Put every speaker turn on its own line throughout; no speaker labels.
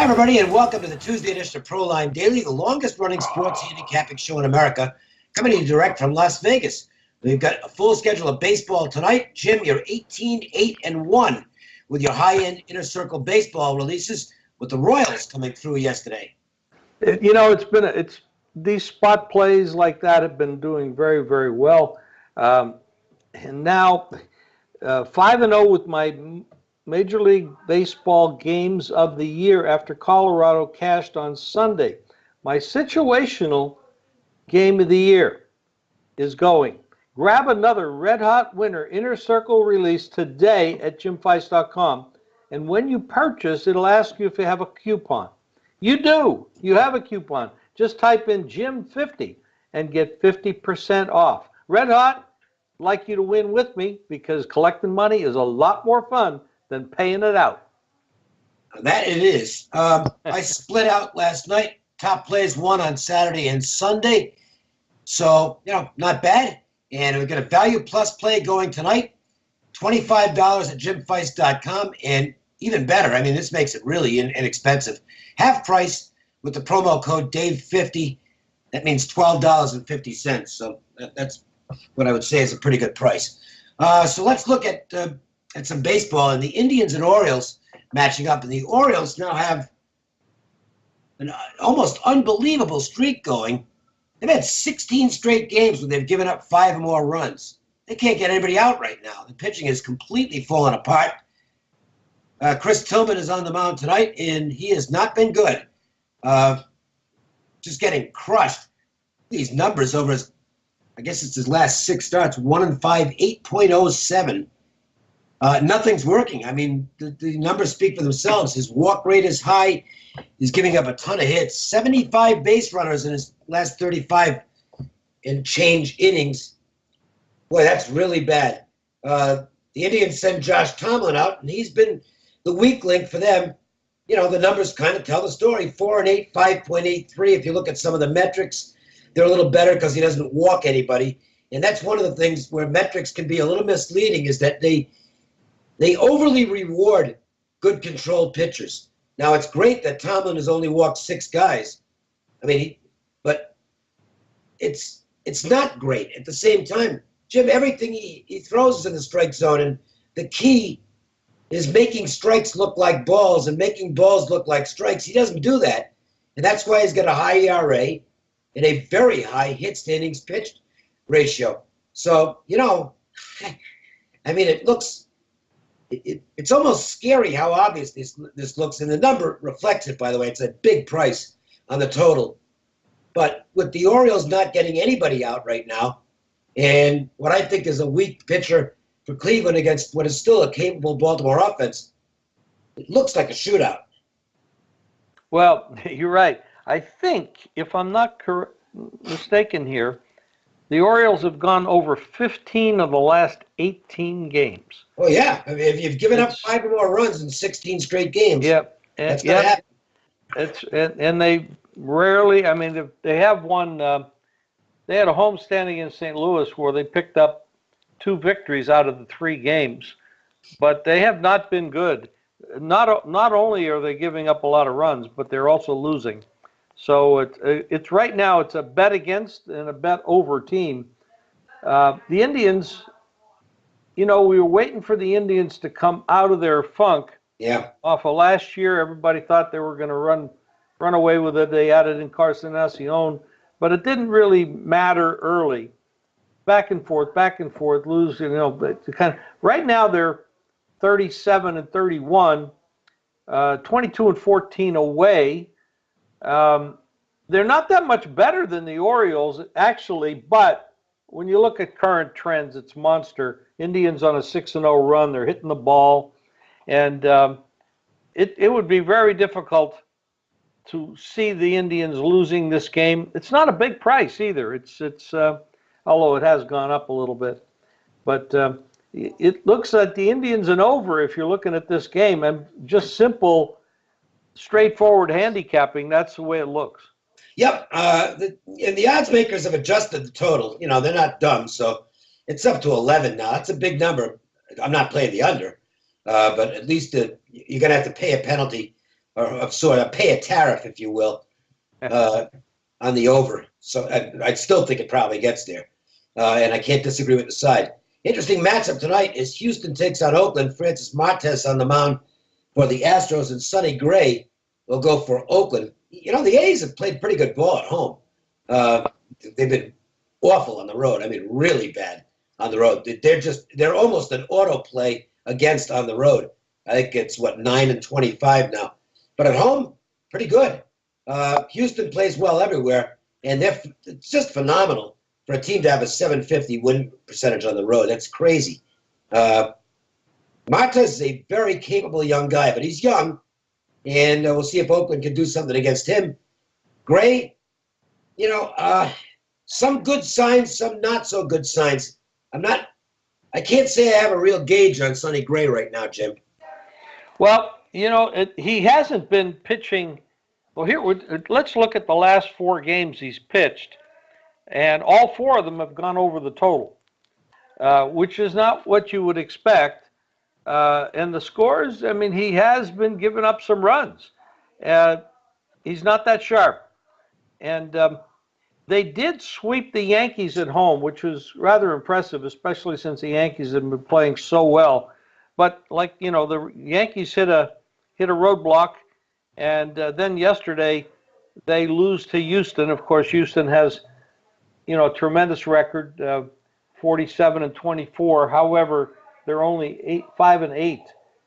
everybody, and welcome to the Tuesday edition of Proline Daily, the longest-running sports handicapping show in America, coming to you direct from Las Vegas. We've got a full schedule of baseball tonight. Jim, you're 18-8-1 with your high-end inner circle baseball releases, with the Royals coming through yesterday.
It's these spot plays like that have been doing very, very well, and now 5-0 with my Major League Baseball games of the year after Colorado cashed on Sunday. My situational game of the year is going. Grab another red-hot winner inner circle release today at jimfeist.com, and when you purchase, it'll ask you if you have a coupon. You do. You have a coupon. Just type in Jim50 and get 50% off. Red Hot, I'd like you to win with me because collecting money is a lot more fun than paying it out.
That it is. I split out last night. Top plays won on Saturday and Sunday. So, not bad. And we've got a value plus play going tonight. $25 at jimfeist.com. And even better, this makes it really inexpensive. Half price with the promo code Dave50. That means $12.50. So that's what I would say is a pretty good price. So let's look at some baseball, and the Indians and Orioles matching up. And the Orioles now have an almost unbelievable streak going. They've had 16 straight games where they've given up 5 or more runs. They can't get anybody out right now. The pitching is completely fallen apart. Chris Tillman is on the mound tonight, and he has not been good. Just getting crushed. These numbers over his, I guess it's his last 6 starts, 1-5, 8.07. Nothing's working. The numbers speak for themselves. His walk rate is high. He's giving up a ton of hits. 75 base runners in his last 35 and change innings. Boy, that's really bad. The Indians send Josh Tomlin out, and he's been the weak link for them. The numbers kind of tell the story. 4-8, 5.83. If you look at some of the metrics, they're a little better because he doesn't walk anybody. And that's one of the things where metrics can be a little misleading, is that they overly reward good controlled pitchers. Now, it's great that Tomlin has only walked 6 guys. But it's not great. At the same time, Jim, everything he throws is in the strike zone, and the key is making strikes look like balls and making balls look like strikes. He doesn't do that, and that's why he's got a high ERA and a very high hits to innings pitched ratio. So, it looks... It's almost scary how obvious this looks, and the number reflects it, by the way. It's a big price on the total. But with the Orioles not getting anybody out right now, and what I think is a weak pitcher for Cleveland against what is still a capable Baltimore offense, it looks like a shootout.
Well, you're right. I think, if I'm not mistaken here, the Orioles have gone over 15 of the last 18 games.
Oh, yeah. If you've given up 5 or more runs in 16 straight games,
yep.
That's going to
happen. And they rarely, they have one, they had a homestand against St. Louis where they picked up 2 victories out of the 3 games, but they have not been good. Not only are they giving up a lot of runs, but they're also losing. So it's right now, it's a bet against and a bet over team. The Indians, we were waiting for the Indians to come out of their funk.
Yeah.
Off of last year, everybody thought they were going to run away with it. They added in Encarnacion, but it didn't really matter early. Back and forth, lose. Right now they're 37-31, 22-14 away. They're not that much better than the Orioles, actually, but when you look at current trends, it's monster. Indians on a 6-0 run. They're hitting the ball, and it would be very difficult to see the Indians losing this game. It's not a big price either. It's although it has gone up a little bit, but it looks like the Indians an over if you're looking at this game, and just simple, straightforward handicapping. That's the way it looks.
Yep. And the odds makers have adjusted the total. They're not dumb, so it's up to 11 now. That's a big number. I'm not playing the under, but at least you're going to have to pay a penalty or of sort of pay a tariff, if you will, on the over. So I still think it probably gets there, and I can't disagree with the side. Interesting matchup tonight is Houston takes on Oakland. Francis Martes on the mound for the Astros, and Sonny Gray will go for Oakland. You know, the A's have played pretty good ball at home. They've been awful on the road. I mean, really bad on the road. They're almost an auto play against on the road. I think it's 9-25 now, but at home, pretty good. Houston plays well everywhere, and it's just phenomenal for a team to have a 750 win percentage on the road. That's crazy. Martes is a very capable young guy, but he's young, and we'll see if Oakland can do something against him. Gray, you know, some good signs, some not so good signs. I can't say I have a real gauge on Sonny Gray right now, Jim.
Well, you know, he hasn't been pitching. Well, let's look at the last 4 games he's pitched, and all 4 of them have gone over the total, which is not what you would expect. And the scores, I mean, he has been giving up some runs. He's not that sharp. And they did sweep the Yankees at home, which was rather impressive, especially since the Yankees have been playing so well. But like, you know, the Yankees hit a roadblock, and then yesterday they lose to Houston. Of course, Houston has, you know, a tremendous record, 47-24. However, they're only 5-8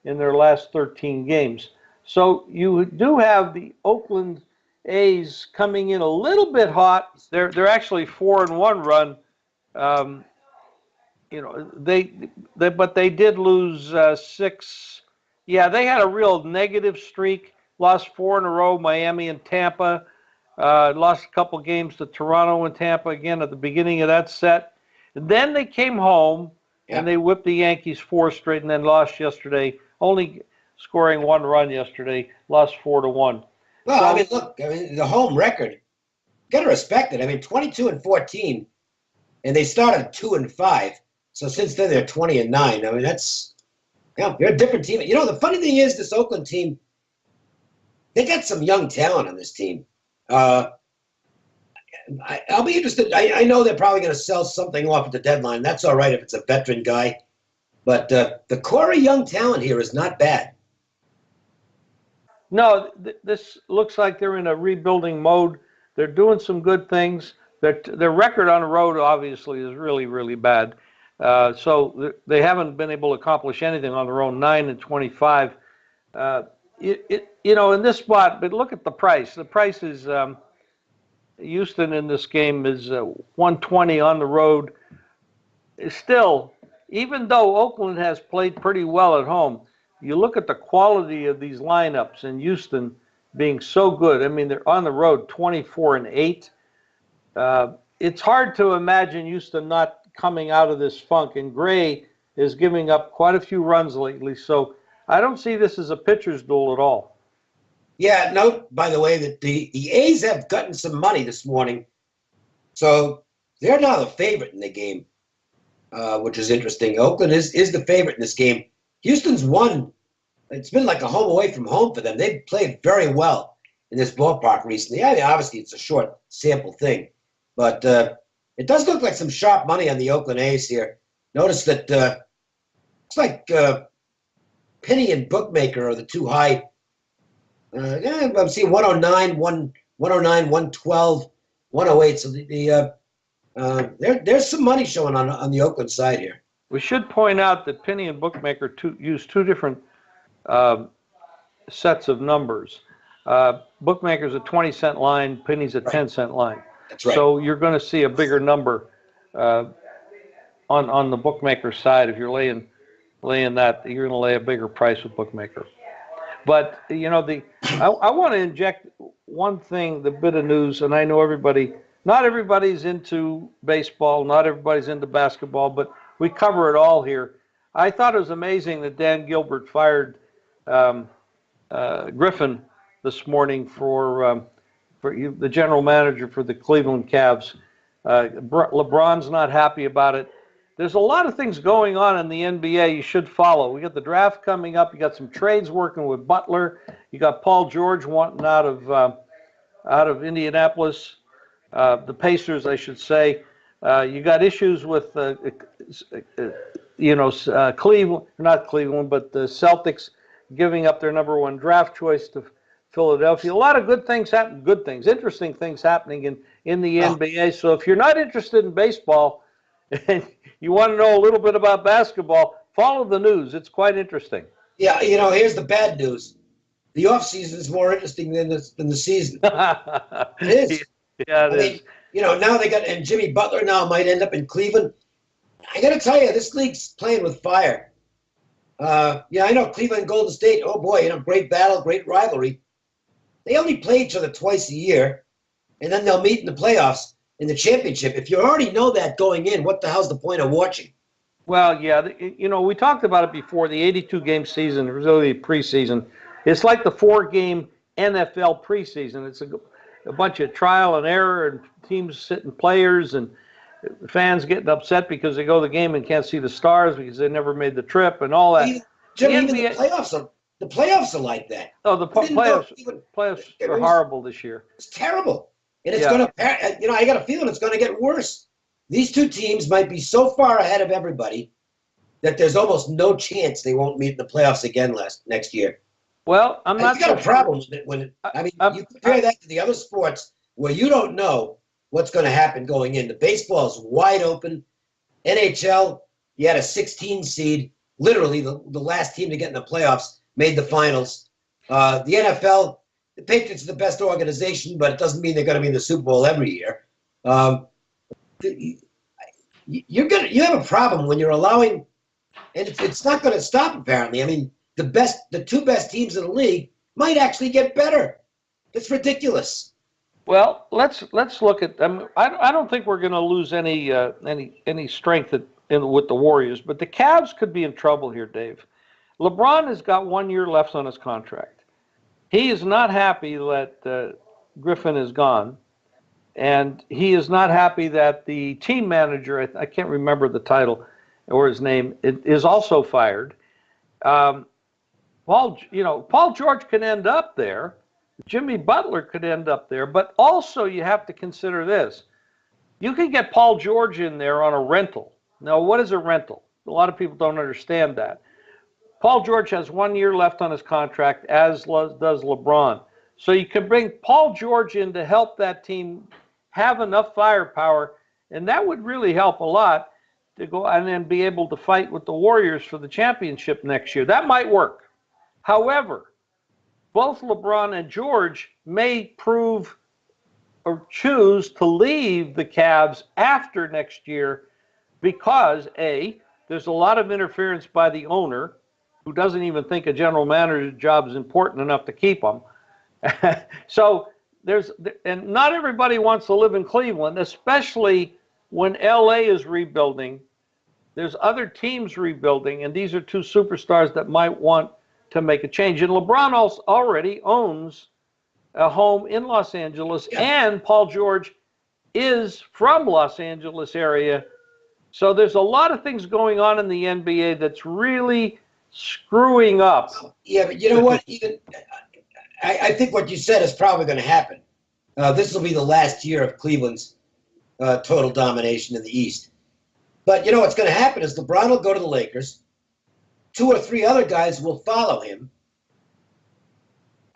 in their last 13 games. So you do have the Oakland A's coming in a little bit hot. They're actually 4-1 run. You know, but they did lose 6. Yeah, they had a real negative streak. Lost 4 in a row, Miami and Tampa. Lost a couple games to Toronto and Tampa again at the beginning of that set. And then they came home and they whipped the Yankees 4 straight, and then lost yesterday, only scoring 1 run yesterday. Lost 4-1.
Well, I mean, look, the home record, got to respect it. I mean, 22-14, and they started 2-5. So since then, they're 20-9. I mean, that's, they're a different team. You know, the funny thing is, this Oakland team, they got some young talent on this team. I'll be interested. I know they're probably going to sell something off at the deadline. That's all right if it's a veteran guy. But the core of young talent here is not bad.
No, this looks like they're in a rebuilding mode. They're doing some good things. Their record on the road, obviously, is really, really bad. So they haven't been able to accomplish anything on their own. 9-25. You know, in this spot, but look at the price. The price is Houston in this game is 120 on the road. Still, even though Oakland has played pretty well at home, you look at the quality of these lineups in Houston being so good. I mean, they're on the road 24-8. It's hard to imagine Houston not coming out of this funk, and Gray is giving up quite a few runs lately. So I don't see this as a pitcher's duel at all.
Yeah, note, by the way, that the A's have gotten some money this morning. So they're now the favorite in the game, which is interesting. Oakland is the favorite in this game. Houston's won. It's been like a home away from home for them. They've played very well in this ballpark recently. I mean, obviously, it's a short sample thing. But it does look like some sharp money on the Oakland A's here. Notice that it's like Penny and Bookmaker are the two high. I'm seeing 109, 112, 108. So there's some money showing on the Oakland side here.
We should point out that Penny and Bookmaker use 2 different sets of numbers. Bookmaker's a 20-cent line, Penny's a 10-cent line.
That's right.
So you're going to see a bigger number on the Bookmaker side. If you're laying that, you're going to lay a bigger price with Bookmaker. But, you know, I want to inject one thing, the bit of news, and I know not everybody's into baseball, not everybody's into basketball, but we cover it all here. I thought it was amazing that Dan Gilbert fired Griffin this morning for the general manager for the Cleveland Cavs. LeBron's not happy about it. there's a lot of things going on in the NBA you should follow. We got the draft coming up. You got some trades working with Butler. You got Paul George wanting out of Indianapolis, the Pacers, I should say. You got issues with Cleveland, not Cleveland, but the Celtics giving up their #1 draft choice to Philadelphia. A lot of good things happen, interesting things happening in the NBA. So if you're not interested in baseball and you want to know a little bit about basketball, follow the news. It's quite interesting.
Yeah, here's the bad news. The offseason is more interesting than the season. It is.
Yeah, it is.
Now and Jimmy Butler now might end up in Cleveland. I got to tell you, this league's playing with fire. I know Cleveland and Golden State, oh boy, great battle, great rivalry. They only play each other twice a year, and then they'll meet in the playoffs in the championship. If you already know that going in, what the hell's the point of watching?
Well, yeah, we talked about it before. The 82-game season, really preseason, it's like the 4-game NFL preseason. It's a bunch of trial and error and teams sitting players and fans getting upset because they go to the game and can't see the stars because they never made the trip and all that.
Jim, even the playoffs are like that.
Oh, the playoffs are horrible this year.
It's terrible. And it's going to, I got a feeling it's going to get worse. These two teams might be so far ahead of everybody that there's almost no chance they won't meet in the playoffs again next year.
Well, I'm not.
You got a problem with it you compare that to the other sports where you don't know what's going to happen going in. The baseball's wide open. NHL, you had a 16 seed, literally the last team to get in the playoffs made the finals. The NFL, the Patriots are the best organization, but it doesn't mean they're going to be in the Super Bowl every year. You have a problem when you're allowing, and it's not going to stop apparently. I mean, the two best teams in the league might actually get better. It's ridiculous.
Well, let's look at them. I don't think we're going to lose any strength with the Warriors, but the Cavs could be in trouble here, Dave. LeBron has got 1 year left on his contract. He is not happy that Griffin is gone, and he is not happy that the team manager, I can't remember the title or his name, is also fired. Paul George can end up there. Jimmy Butler could end up there, but also you have to consider this. You can get Paul George in there on a rental. Now, what is a rental? A lot of people don't understand that. Paul George has 1 year left on his contract, as does LeBron. So you can bring Paul George in to help that team have enough firepower, and that would really help a lot to go and then be able to fight with the Warriors for the championship next year. That might work. However, both LeBron and George may prove or choose to leave the Cavs after next year because, A, there's a lot of interference by the owner who doesn't even think a general manager's job is important enough to keep him. So and not everybody wants to live in Cleveland, especially when LA is rebuilding. There's other teams rebuilding, and these are two superstars that might want to make a change. And LeBron also already owns a home in Los Angeles, and Paul George is from Los Angeles area. So there's a lot of things going on in the NBA that's really screwing up.
Yeah, but you know what? Even I think what you said is probably going to happen. This will be the last year of Cleveland's total domination in the East. But you know what's going to happen is LeBron will go to the Lakers. 2 or 3 other guys will follow him.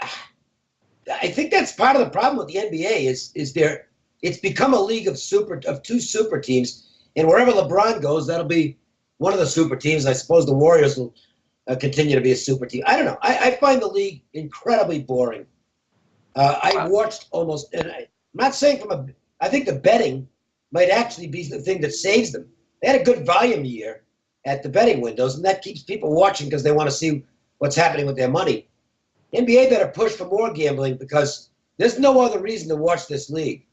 I think that's part of the problem with the NBA is it's become a league of 2 super teams, and wherever LeBron goes, that'll be one of the super teams. I suppose the Warriors will continue to be a super team. I don't know. I find the league incredibly boring. I watched almost, and I'm not saying I think the betting might actually be the thing that saves them. They had a good volume year at the betting windows, and that keeps people watching because they want to see what's happening with their money. NBA better push for more gambling because there's no other reason to watch this league.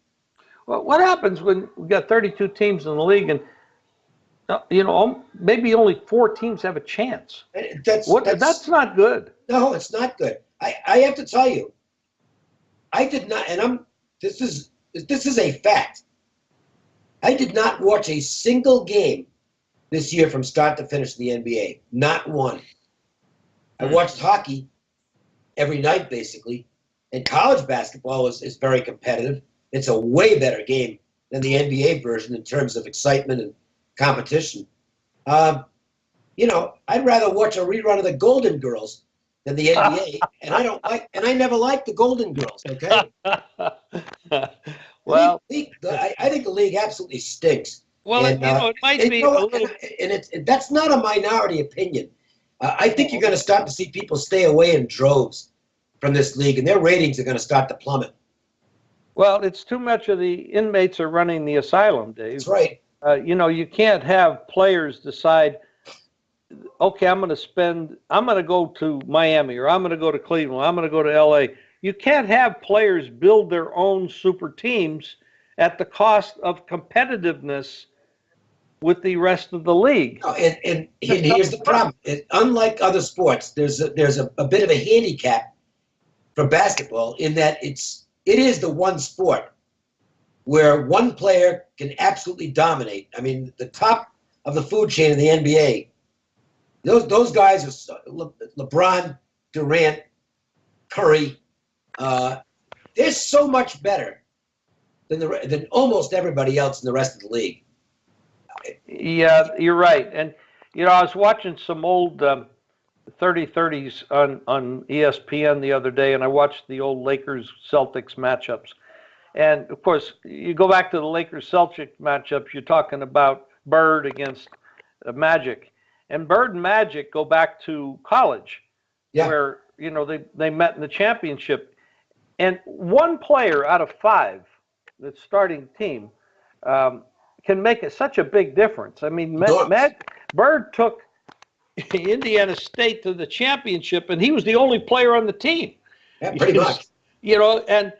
Well, what happens when we got 32 teams in the league and maybe only 4 teams have a chance? That's not good.
No, it's not good. I have to tell you, I did not, and this is a fact. I did not watch a single game this year from start to finish in the NBA. Not one. I watched hockey every night, basically, and college basketball is very competitive. It's a way better game than the NBA version in terms of excitement and competition. I'd rather watch a rerun of the Golden Girls than the NBA, and I never liked the Golden Girls. Okay.
Well,
I think the league absolutely stinks.
Well,
and,
it might be a little.
And that's not a minority opinion. I think you're going to start to see people stay away in droves from this league, and their ratings are going to start to plummet.
Well, it's too much of the inmates are running the asylum, Dave.
That's right.
You can't have players decide, okay, I'm going to go to Miami, or I'm going to go to Cleveland, I'm going to go to LA. You can't have players build their own super teams at the cost of competitiveness with the rest of the league.
Oh, and here's the problem. Unlike other sports, there's a bit of a handicap for basketball in that it is the one sport where one player can absolutely dominate. I mean, the top of the food chain in the NBA, those guys are LeBron, Durant, Curry. They're so much better than almost everybody else in the rest of the league.
Yeah, you're right. And, I was watching some old 30-30s on ESPN the other day, and I watched the old Lakers-Celtics matchups. And, of course, you go back to the Lakers-Celtics matchups, you're talking about Bird against Magic. And Bird and Magic go back to college, where, they met in the championship. And one player out of five, the starting team, can make such a big difference. I mean, Bird took Indiana State to the championship, and he was the only player on the team.
Yeah, pretty much.
And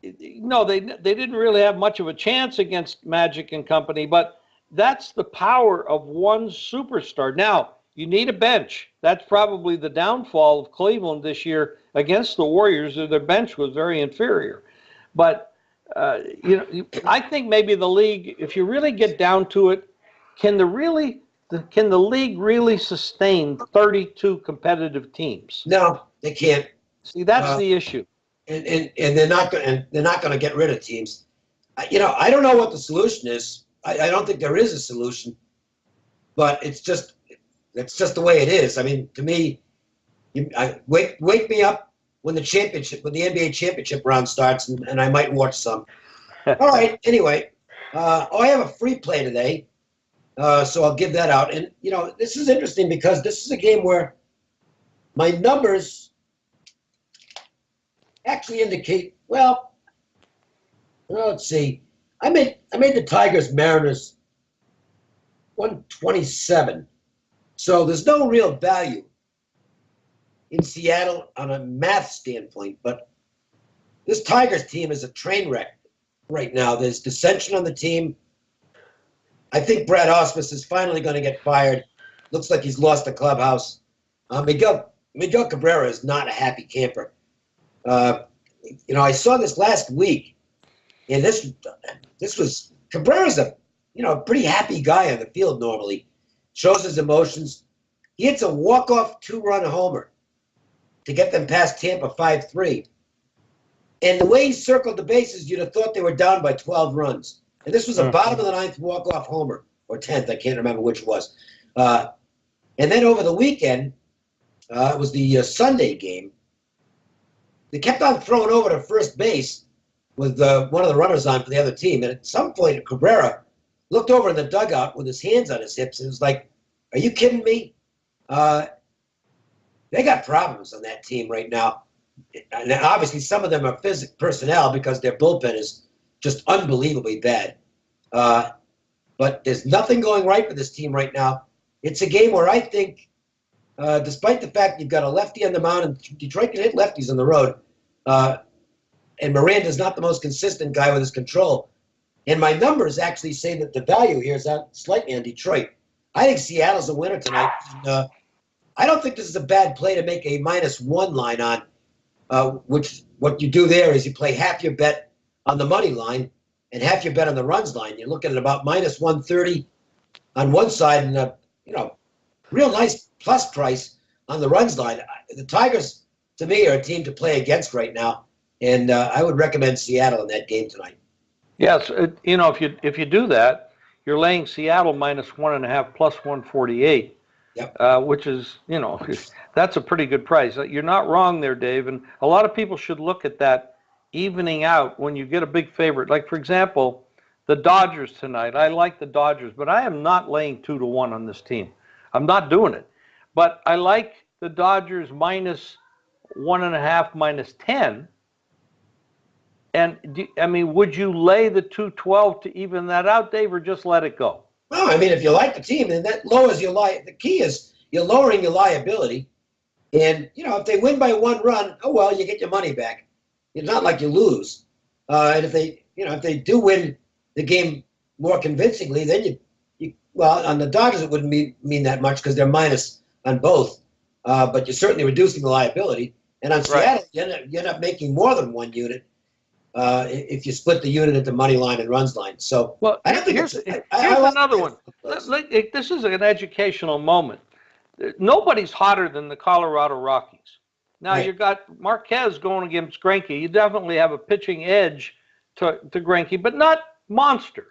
no, they didn't really have much of a chance against Magic and company, but that's the power of one superstar. Now, you need a bench. That's probably the downfall of Cleveland this year against the Warriors. Their bench was very inferior. But I think maybe the league, if you really get down to it, can the league really sustain 32 competitive teams?
No, they can't.
See, that's the issue.
And they're not going to get rid of teams. I don't know what the solution is. I don't think there is a solution, but it's just the way it is. I mean, to me, wake me up when the NBA championship round starts, and I might watch some. All right. Anyway, I have a free play today, so I'll give that out. And this is interesting because this is a game where my numbers actually indicate. Well, let's see. I made the Tigers Mariners 127, so there's no real value in Seattle on a math standpoint, but this Tigers team is a train wreck right now. There's dissension on the team. I think Brad Ausmus is finally going to get fired. Looks like he's lost the clubhouse. Miguel Cabrera is not a happy camper. I saw this last week, and this was Cabrera's a pretty happy guy on the field normally. Shows his emotions. He hits a walk-off two-run homer to get them past Tampa 5-3. And the way he circled the bases, you'd have thought they were down by 12 runs. And this was a bottom of the ninth walk-off homer, or 10th, I can't remember which it was. And then over the weekend, it was the Sunday game, they kept on throwing over to first base with one of the runners on for the other team. And at some point, Cabrera looked over in the dugout with his hands on his hips and was like, are you kidding me? They got problems on that team right now. And obviously, some of them are personnel because their bullpen is just unbelievably bad. But there's nothing going right for this team right now. It's a game where I think, despite the fact you've got a lefty on the mound, and Detroit can hit lefties on the road, and Miranda's not the most consistent guy with his control. And my numbers actually say that the value here is out slightly on Detroit. I think Seattle's a winner tonight. And, I don't think this is a bad play to make a -1 line on, which what you do there is you play half your bet on the money line and half your bet on the runs line. You're looking at about -130 on one side and a real nice plus price on the runs line. The Tigers, to me, are a team to play against right now, and I would recommend Seattle in that game tonight.
Yes, if you do that, you're laying Seattle -1.5 plus 148.
Yep.
Which is, that's a pretty good price. You're not wrong there, Dave. And a lot of people should look at that evening out when you get a big favorite. Like, for example, the Dodgers tonight. I like the Dodgers, but I am not laying 2-1 on this team. I'm not doing it. But I like the Dodgers -1.5, -10. And, would you lay the 212 to even that out, Dave, or just let it go?
Well, if you like the team, then that lowers your the key is you're lowering your liability. And, if they win by 1 run, oh, well, you get your money back. It's not like you lose. And if they do win the game more convincingly, then well, on the Dodgers, it wouldn't mean that much because they're minus on both. But you're certainly reducing the liability. And on Seattle, you end up making more than 1 unit. If you split the unit into money line and runs line. So,
well,
I don't think
here's another one. This is an educational moment. Nobody's hotter than the Colorado Rockies. Now, You've got Marquez going against Greinke. You definitely have a pitching edge to Greinke, but not a monster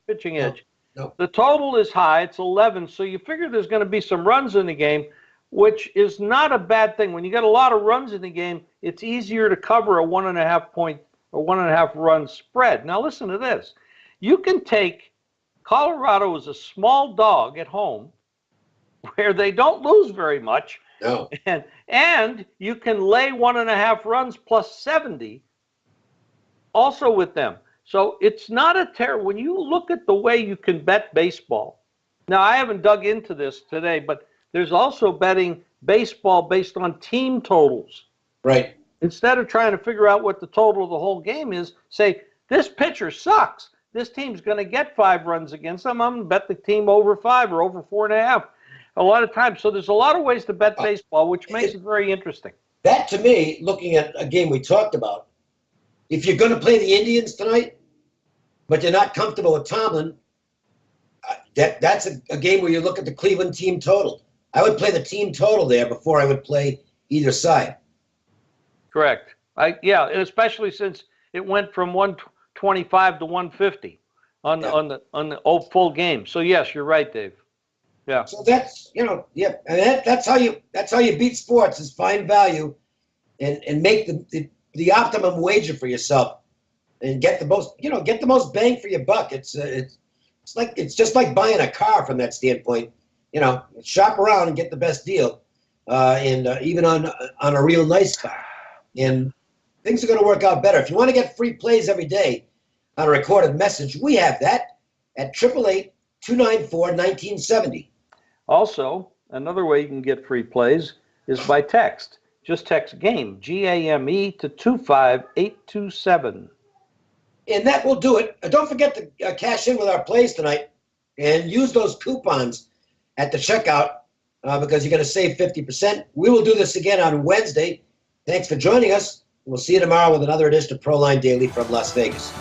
pitching edge.
No.
The total is high. It's 11, so you figure there's going to be some runs in the game, which is not a bad thing. When you get a lot of runs in the game, it's easier to cover a 1.5 point or 1.5 run spread. Now listen to this. You can take Colorado as a small dog at home where they don't lose very much.
No.
And you can lay 1.5 runs plus 70 also with them. So it's not a terrible, when you look at the way you can bet baseball. Now I haven't dug into this today, but there's also betting baseball based on team totals.
Right.
Instead of trying to figure out what the total of the whole game is, say, this pitcher sucks. This team's going to get 5 runs against them. I'm going to bet the team over 5 or over 4.5 a lot of times. So there's a lot of ways to bet baseball, which makes it very interesting.
That, to me, looking at a game we talked about, if you're going to play the Indians tonight, but you're not comfortable with Tomlin, that's a game where you look at the Cleveland team total. I would play the team total there before I would play either side.
Correct. And especially since it went from 125 to 150 on the full game. So yes, you're right, Dave. Yeah.
So that's and that's how you beat sports is find value, and make the optimum wager for yourself, and get the most bang for your buck. It's just like buying a car from that standpoint. Shop around and get the best deal, and even on a real nice car. And things are going to work out better. If you want to get free plays every day on a recorded message, we have that at 888-294-1970.
Also, another way you can get free plays is by text. Just text GAME, GAME, to 25827.
And that will do it. Don't forget to cash in with our plays tonight and use those coupons at the checkout because you're going to save 50%. We will do this again on Wednesday. Thanks for joining us. We'll see you tomorrow with another edition of Proline Daily from Las Vegas.